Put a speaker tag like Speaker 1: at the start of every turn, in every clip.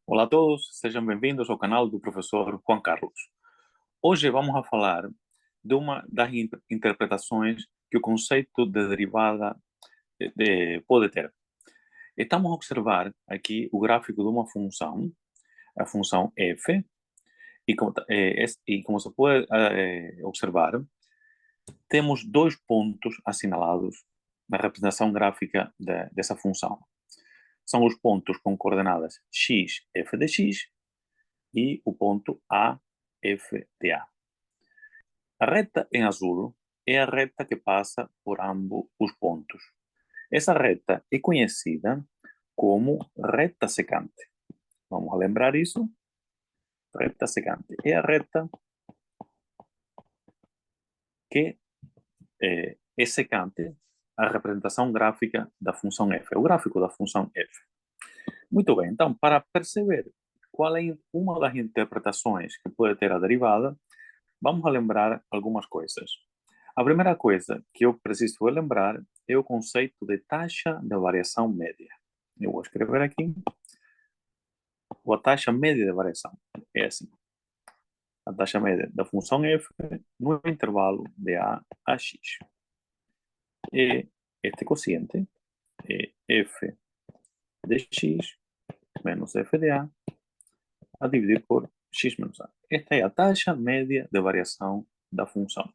Speaker 1: Olá a todos, sejam bem-vindos ao canal do professor Juan Carlos. Hoje vamos a falar de uma das interpretações que o conceito de derivada pode ter. Estamos a observar aqui o gráfico de uma função, a função f, e como se pode observar, temos dois pontos assinalados na representação gráfica dessa função. São os pontos com coordenadas x, f de x, e o ponto A, F de A. A reta em azul é a reta que passa por ambos os pontos. Essa reta é conhecida como reta secante. Vamos lembrar isso? Reta secante é a reta que é secante à representação gráfica da função f, é o gráfico da função f. Muito bem, então, para perceber qual é uma das interpretações que pode ter a derivada, vamos lembrar algumas coisas. A primeira coisa que eu preciso lembrar é o conceito de taxa de variação média. Eu vou escrever aqui a taxa média de variação. É assim. A taxa média da função f no intervalo de a x. E este quociente é f de x menos f de a dividir por x menos a. Esta é a taxa média de variação da função.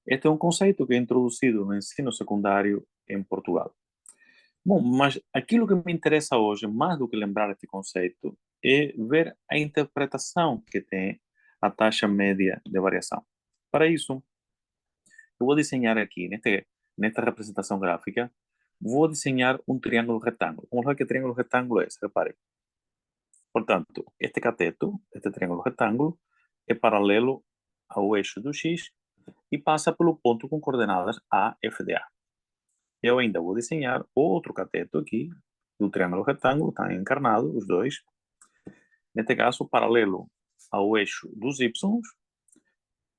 Speaker 1: Este é um conceito que é introduzido no ensino secundário em Portugal. Bom, mas aquilo que me interessa hoje, mais do que lembrar este conceito, é ver a interpretação que tem a taxa média de variação. Para isso, eu vou desenhar aqui, nesta representação gráfica, vou desenhar um triângulo retângulo. Vamos ver que triângulo retângulo é esse, repare. Portanto, este cateto, este triângulo retângulo, é paralelo ao eixo do x e passa pelo ponto com coordenadas A, F de A. Eu ainda vou desenhar outro cateto aqui, do triângulo retângulo, está encarnado, os dois. Neste caso, paralelo ao eixo dos y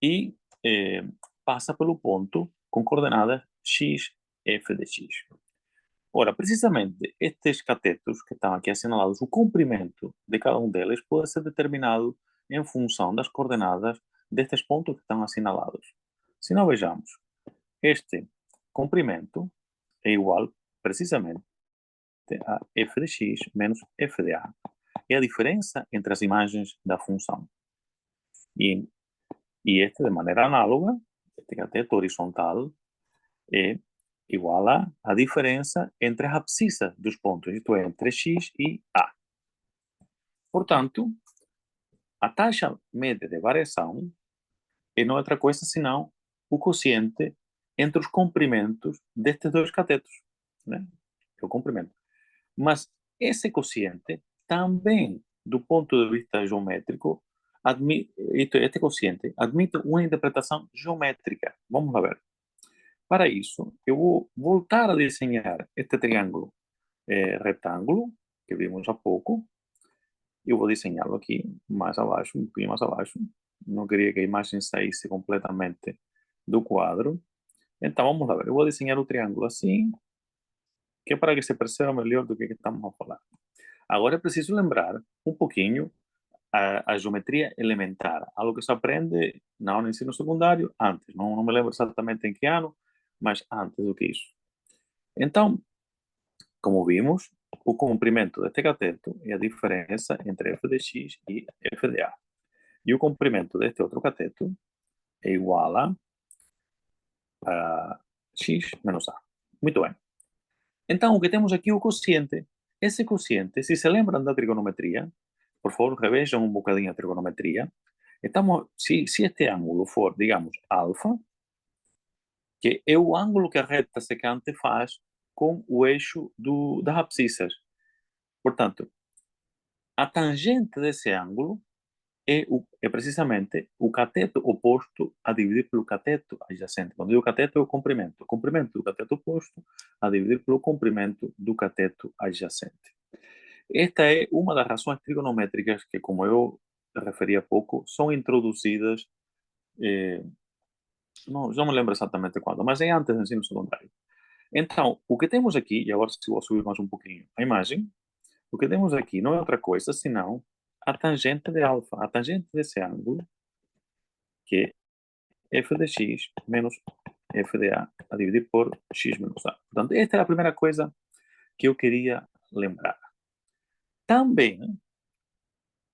Speaker 1: e passa pelo ponto com coordenadas x, f de x. Ora, precisamente estes catetos que estão aqui assinalados, o comprimento de cada um deles pode ser determinado em função das coordenadas destes pontos que estão assinalados. Se não vejamos, este comprimento é igual, precisamente, a f de x menos f de a. É a diferença entre as imagens da função. E este, de maneira análoga, este cateto horizontal é igual a diferença entre as abscissas dos pontos, isto é, entre x e a. Portanto, a taxa média de variação é não outra coisa senão o quociente entre os comprimentos destes dois catetos, né? É o comprimento. Mas esse quociente também, do ponto de vista geométrico, este quociente admite uma interpretação geométrica. Vamos lá ver. Para isso, eu vou voltar a desenhar este triângulo retângulo, que vimos há pouco. Eu vou desenhá-lo aqui mais abaixo, um pouquinho mais abaixo. Não queria que a imagem saísse completamente do quadro. Então, vamos lá ver. Eu vou desenhar o triângulo assim, que é para que se perceba melhor do que estamos a falar. Agora é preciso lembrar um pouquinho a geometria elementar, algo que se aprende no ensino secundário antes. Não me lembro exatamente em que ano, mas antes do que isso. Então, como vimos, o comprimento deste cateto é a diferença entre f de x e f de a. E o comprimento deste outro cateto é igual a x menos a. Muito bem. Então, o que temos aqui é o quociente. Esse quociente, se se lembram da trigonometria, por favor, revejam um bocadinho a trigonometria. Se este ângulo for, digamos, alfa, que é o ângulo que a reta secante faz com o eixo das abscissas. Portanto, a tangente desse ângulo é precisamente o cateto oposto a dividir pelo cateto adjacente. Quando digo cateto, é o comprimento do cateto oposto a dividir pelo comprimento do cateto adjacente. Esta é uma das razões trigonométricas que, como eu referi há pouco, são introduzidas, não, já me lembro exatamente quando, mas é antes do ensino secundário. Então, o que temos aqui, e agora se vou subir mais um pouquinho a imagem, O que temos aqui não é outra coisa senão a tangente de alfa, a tangente desse ângulo, que é f de x menos f de a dividir por x menos a. Portanto, esta é a primeira coisa que eu queria lembrar. Também,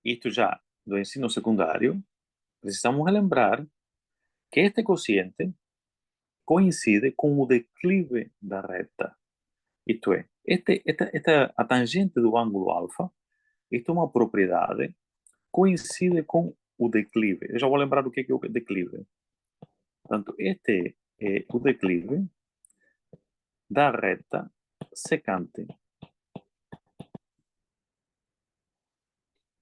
Speaker 1: isto já do ensino secundário, precisamos lembrar que este quociente coincide com o declive da reta. Isto é, a tangente do ângulo alfa, isto é uma propriedade, coincide com o declive. Eu já vou lembrar o que é o declive. Portanto, este é o declive da reta secante.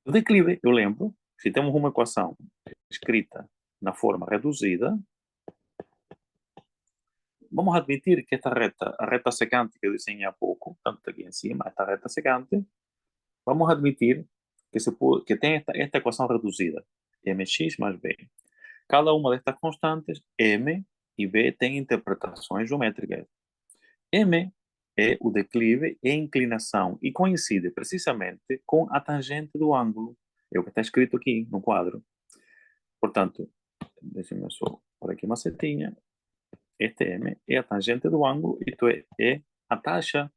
Speaker 1: O declive, eu lembro, se temos uma equação escrita na forma reduzida, vamos admitir que esta reta, a reta secante que eu desenhei há pouco, tanto aqui em cima, esta reta secante, vamos admitir que tem esta equação reduzida, mx mais b. Cada uma destas constantes, m e b, tem interpretações geométricas. M é o declive e a inclinação e coincide precisamente com a tangente do ângulo. É o que está escrito aqui no quadro. Portanto, deixa-me só por aqui uma setinha. Este M é a tangente do ângulo, isto é a taxa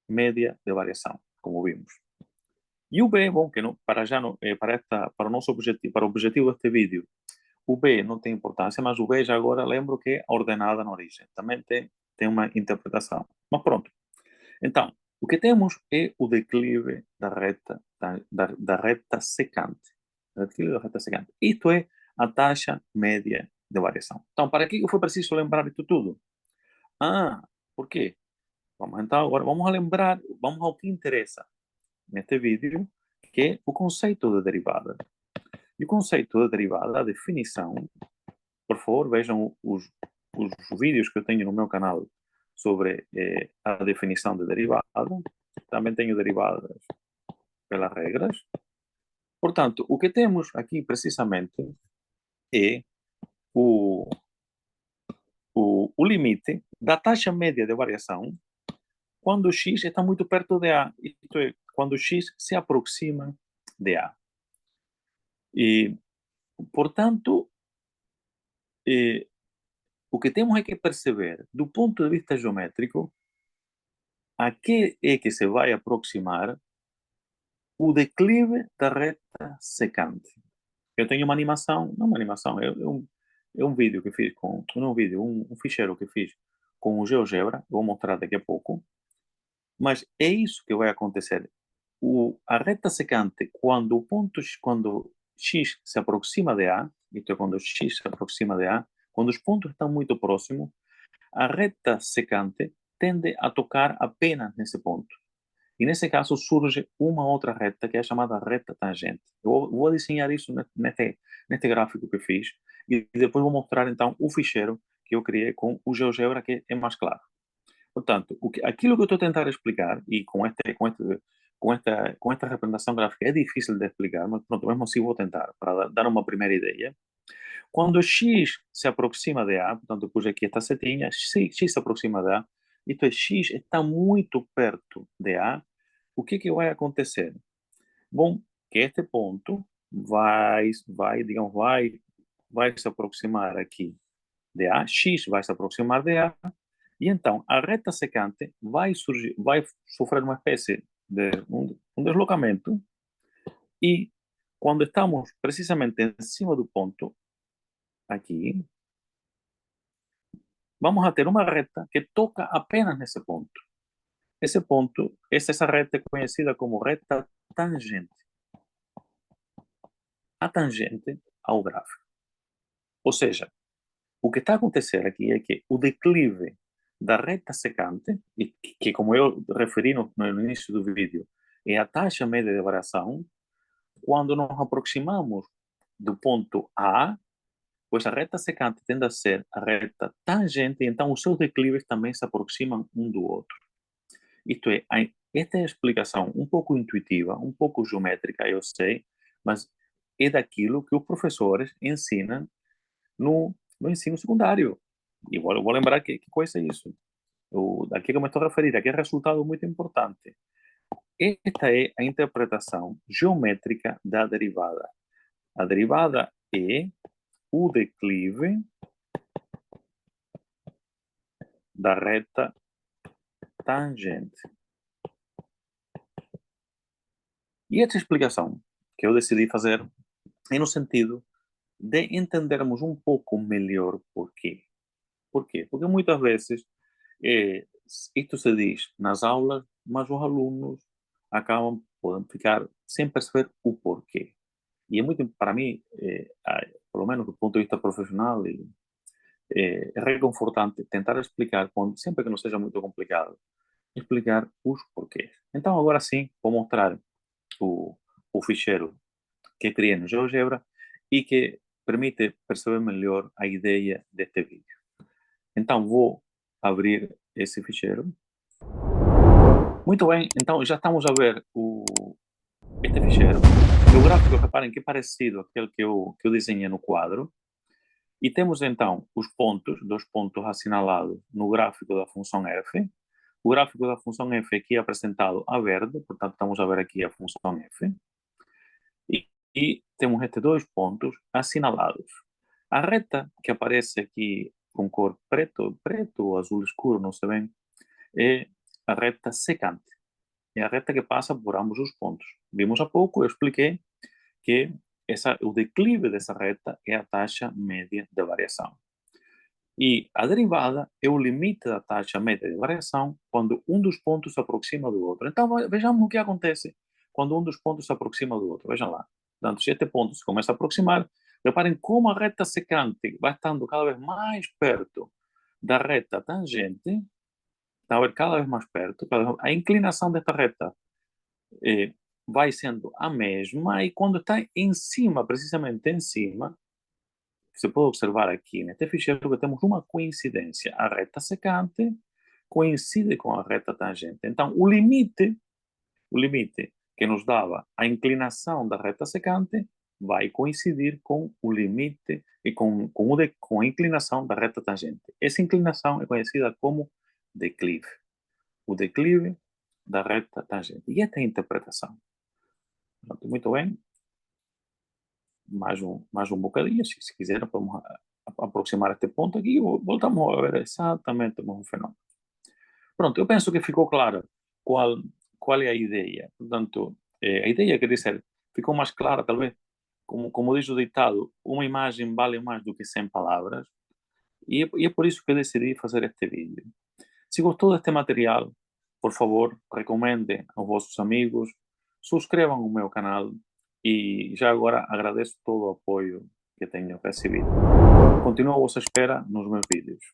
Speaker 1: média de variação, como vimos. E o B, bom, que não, para já não, para o nosso objetivo, para o objetivo deste vídeo, o B não tem importância, mas o B já agora lembro que é ordenada na origem. Também tem uma interpretação. Mas pronto. Então, o que temos é o declive da reta secante. O declive da reta secante. Isto é a taxa média de variação. Então, para que foi preciso lembrar isto tudo? Por quê? Então, agora vamos lembrar, vamos ao que interessa neste vídeo, que é o conceito de derivada. E o conceito de derivada, a definição, por favor, vejam os vídeos que eu tenho no meu canal sobre a definição de derivada. Também tenho derivadas pelas regras. Portanto, o que temos aqui precisamente é o, o limite da taxa média de variação quando x está muito perto de A. Isto é, quando x se aproxima de A. E, portanto, o que temos é que perceber, do ponto de vista geométrico, a que é que se vai aproximar o declive da reta secante. Eu tenho uma animação, não uma animação, é um vídeo que fiz com, não um vídeo, um ficheiro que fiz com o GeoGebra, vou mostrar daqui a pouco, mas é isso que vai acontecer. A reta secante, quando x se aproxima de A, isto é, quando x se aproxima de A, quando os pontos estão muito próximos, a reta secante tende a tocar apenas nesse ponto. E nesse caso surge uma outra reta que é chamada reta tangente. Eu vou desenhar isso neste gráfico que fiz e depois vou mostrar então o ficheiro que eu criei com o GeoGebra, que é mais claro. Portanto, aquilo que eu estou a tentar explicar, e com esta representação gráfica é difícil de explicar, mas pronto, mesmo assim vou tentar, para dar uma primeira ideia. Quando x se aproxima de A, portanto, eu pus aqui esta setinha, x se aproxima de A, isto é, x está muito perto de A, o que vai acontecer? Bom, que este ponto digamos, vai se aproximar aqui de A, x vai se aproximar de A, e então a reta secante vai sofrer uma espécie de um deslocamento, e quando estamos precisamente em cima do ponto, aqui, vamos a ter uma reta que toca apenas nesse ponto. Esse ponto, essa reta é conhecida como reta tangente. A tangente ao gráfico. Ou seja, o que está a acontecer aqui é que o declive da reta secante, que como eu referi no início do vídeo, é a taxa média de variação, quando nos aproximamos do ponto A, pois a reta secante tende a ser a reta tangente, então os seus declives também se aproximam um do outro. Isto é, esta é a explicação um pouco intuitiva, um pouco geométrica, eu sei, mas é daquilo que os professores ensinam no ensino secundário. E vou lembrar que coisa é isso. Aqui que eu me estou a referir, aqui é resultado muito importante. esta é a interpretação geométrica da derivada. A derivada é o declive da reta tangente. E esta explicação que eu decidi fazer é no sentido de entendermos um pouco melhor porquê. Por quê? Porque muitas vezes isto se diz nas aulas, mas os alunos podem ficar sem perceber o porquê. E é muito, para mim, pelo menos do ponto de vista profissional, é reconfortante tentar explicar, sempre que não seja muito complicado, explicar os porquês. Então, agora sim, vou mostrar o, o ficheiro que criei no GeoGebra e que permite perceber melhor a ideia deste vídeo. Então, vou abrir esse ficheiro. Muito bem, então já estamos a ver este ficheiro. O gráfico, reparem que é parecido àquele que eu desenhei no quadro. E temos então os pontos, 2 pontos assinalados no gráfico da função f. O gráfico da função f aqui é apresentado a verde, portanto estamos a ver aqui a função f. E temos estes 2 pontos assinalados. A reta que aparece aqui com cor preto ou azul escuro, não sei bem, é a reta secante. É a reta que passa por ambos os pontos. Vimos há pouco, eu expliquei que o declive dessa reta é a taxa média de variação. E a derivada é o limite da taxa média de variação quando um dos pontos se aproxima do outro. Então, vejamos o que acontece quando um dos pontos se aproxima do outro. Vejam lá. Portanto, se este ponto se começa a aproximar, reparem como a reta secante vai estando cada vez mais perto da reta tangente, está a ver cada vez mais perto, a inclinação desta reta vai sendo a mesma, e quando está em cima, precisamente em cima, você pode observar aqui neste ficheiro que temos uma coincidência. A reta secante coincide com a reta tangente. Então, o limite que nos dava a inclinação da reta secante vai coincidir com o limite e com a inclinação da reta tangente. Essa inclinação é conhecida como declive. O declive da reta tangente. E esta é a interpretação. Muito bem. Mais um bocadinho, se quiser, podemos aproximar este ponto aqui e voltamos a ver exatamente o mesmo fenômeno. Pronto, eu penso que ficou claro qual é a ideia. Portanto, a ideia quer dizer, ficou mais clara, talvez, como diz o ditado, uma imagem vale mais do que 100 palavras, e é por isso que eu decidi fazer este vídeo. Se gostou deste material, por favor, recomende aos vossos amigos, subscrevam o meu canal e já agora agradeço todo o apoio que tenho recebido. Continuo à vossa espera nos meus vídeos.